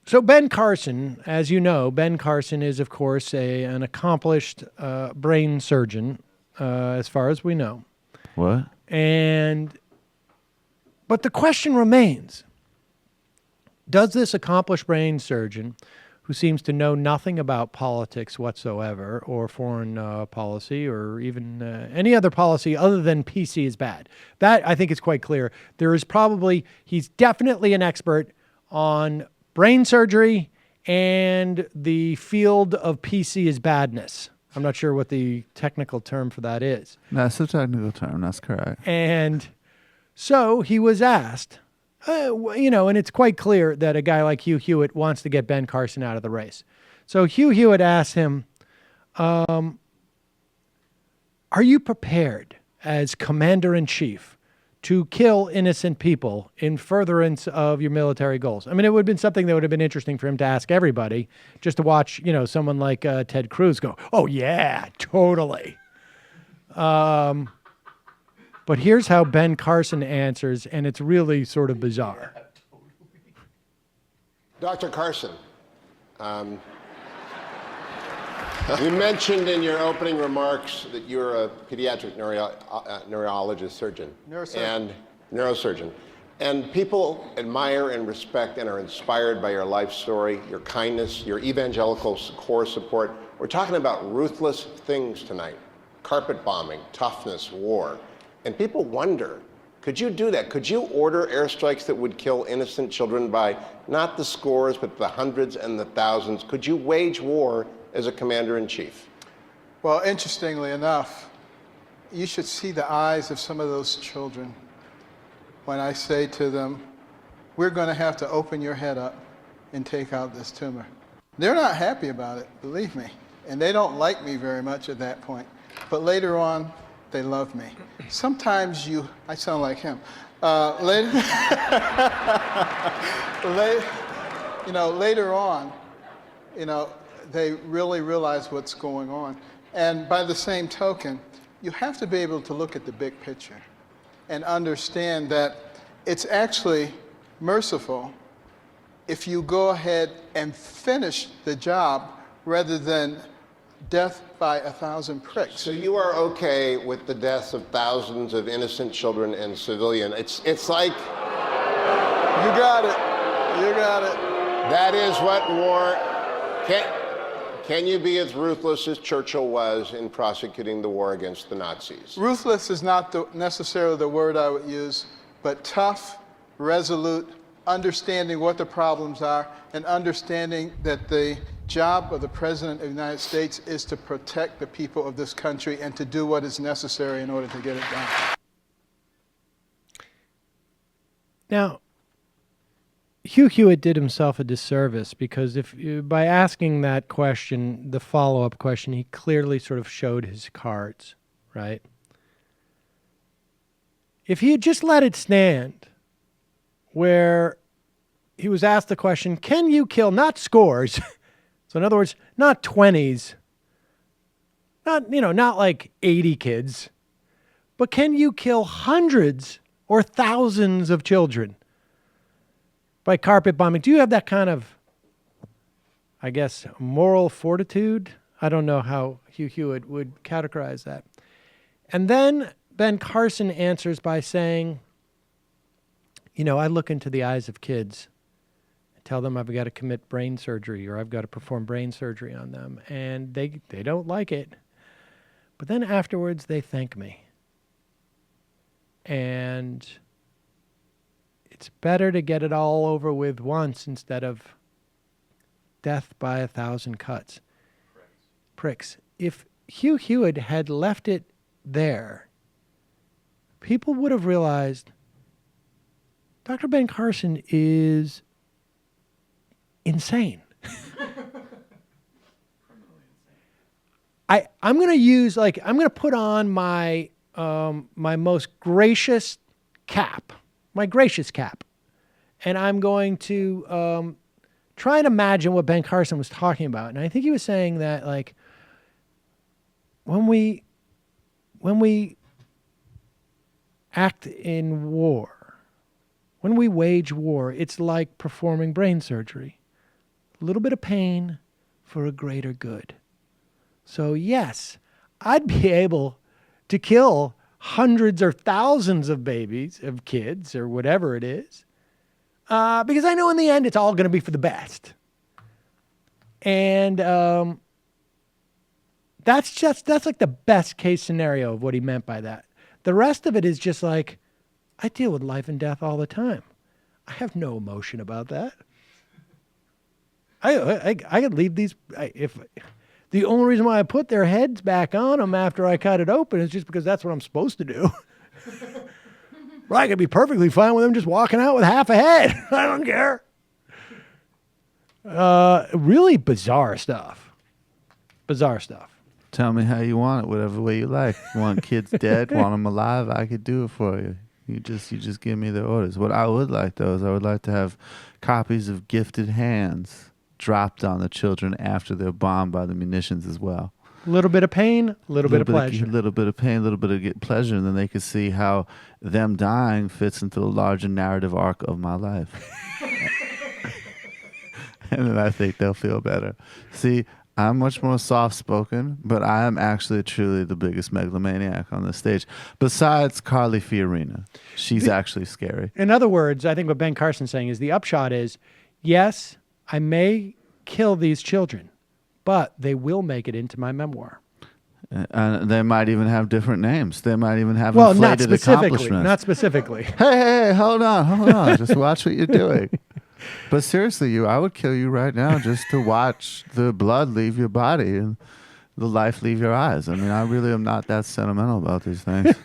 So Ben Carson, as you know, Ben Carson is, of course, an accomplished brain surgeon, as far as we know. What? But the question remains, does this accomplished brain surgeon, who seems to know nothing about politics whatsoever, or foreign policy, or even any other policy other than PC is bad, that I think is quite clear. He's definitely an expert on brain surgery and the field of PC is badness. I'm not sure what the technical term for that is. That's a technical term. That's correct. And so he was asked, and it's quite clear that a guy like Hugh Hewitt wants to get Ben Carson out of the race. So Hugh Hewitt asked him, are you prepared as commander-in-chief to kill innocent people in furtherance of your military goals? I mean, it would have been something that would have been interesting for him to ask everybody, just to watch, someone like Ted Cruz go, oh, yeah, totally. But here's how Ben Carson answers, and it's really sort of bizarre. Dr. Carson, you mentioned in your opening remarks that you're a pediatric neurologist surgeon. Neurosurgeon. And people admire and respect and are inspired by your life story, your kindness, your evangelical core support. We're talking about ruthless things tonight. Carpet bombing, toughness, war. And people wonder, could you do that? Could you order airstrikes that would kill innocent children by not the scores, but the hundreds and the thousands? Could you wage war as a commander-in-chief? Well, interestingly enough, you should see the eyes of some of those children when I say to them, we're going to have to open your head up and take out this tumor. They're not happy about it, believe me. And they don't like me very much at that point. But later on, they love me. Sometimes I sound like him. Later on, they really realize what's going on. And by the same token, you have to be able to look at the big picture and understand that it's actually merciful if you go ahead and finish the job rather than death by 1,000 pricks. So you are okay with the deaths of thousands of innocent children and civilians? It's like... You got it. You got it. That is what war... Can you be as ruthless as Churchill was in prosecuting the war against the Nazis? Ruthless is not necessarily the word I would use, but tough, resolute, understanding what the problems are, and understanding that the job of the President of the United States is to protect the people of this country and to do what is necessary in order to get it done. Now, Hugh Hewitt did himself a disservice because by asking that question, the follow-up question, he clearly sort of showed his cards, right? If he had just let it stand, where he was asked the question, can you kill, not scores, so in other words, not 20s, not like 80 kids, but can you kill hundreds or thousands of children by carpet bombing? Do you have that kind of, I guess, moral fortitude? I don't know how Hugh Hewitt would categorize that. And then Ben Carson answers by saying, I look into the eyes of kids and tell them I've got to commit brain surgery or I've got to perform brain surgery on them. And they don't like it. But then afterwards, they thank me. And it's better to get it all over with once instead of death by 1,000 cuts. Pricks. If Hugh Hewitt had left it there, people would have realized Dr. Ben Carson is insane. I'm going to put on my my most gracious cap. My gracious cap. And I'm going to try and imagine what Ben Carson was talking about. And I think he was saying that, like, when we act in war, when we wage war, it's like performing brain surgery. a little bit of pain for a greater good. So yes, I'd be able to kill hundreds or thousands of babies, of kids, or whatever it is, because I know in the end it's all going to be for the best. And that's like the best case scenario of what he meant by that. The rest of it is just like, I deal with life and death all the time. I have no emotion about that. I could leave these, if the only reason why I put their heads back on them after I cut it open is just because that's what I'm supposed to do. But I could be perfectly fine with them just walking out with half a head. I don't care. Really bizarre stuff. Bizarre stuff. Tell me how you want it, whatever way you like. You want kids dead, want them alive, I could do it for you. You just give me the orders. What I would like, though, is I would like to have copies of Gifted Hands dropped on the children after they're bombed by the munitions as well. A little bit of pain, a little bit of pleasure. A little bit of pain, a little bit of pleasure, and then they could see how them dying fits into the larger narrative arc of my life. And then I think they'll feel better. See, I'm much more soft-spoken, but I am actually truly the biggest megalomaniac on this stage. Besides Carly Fiorina. She's actually scary. In other words, I think what Ben Carson's saying is the upshot is, yes, I may kill these children, but they will make it into my memoir. And they might even have different names. They might even have Well, inflated accomplishments. not specifically. Hey, hold on. Just watch what you're doing. But seriously, I would kill you right now just to watch the blood leave your body and the life leave your eyes. I mean, I really am not that sentimental about these things.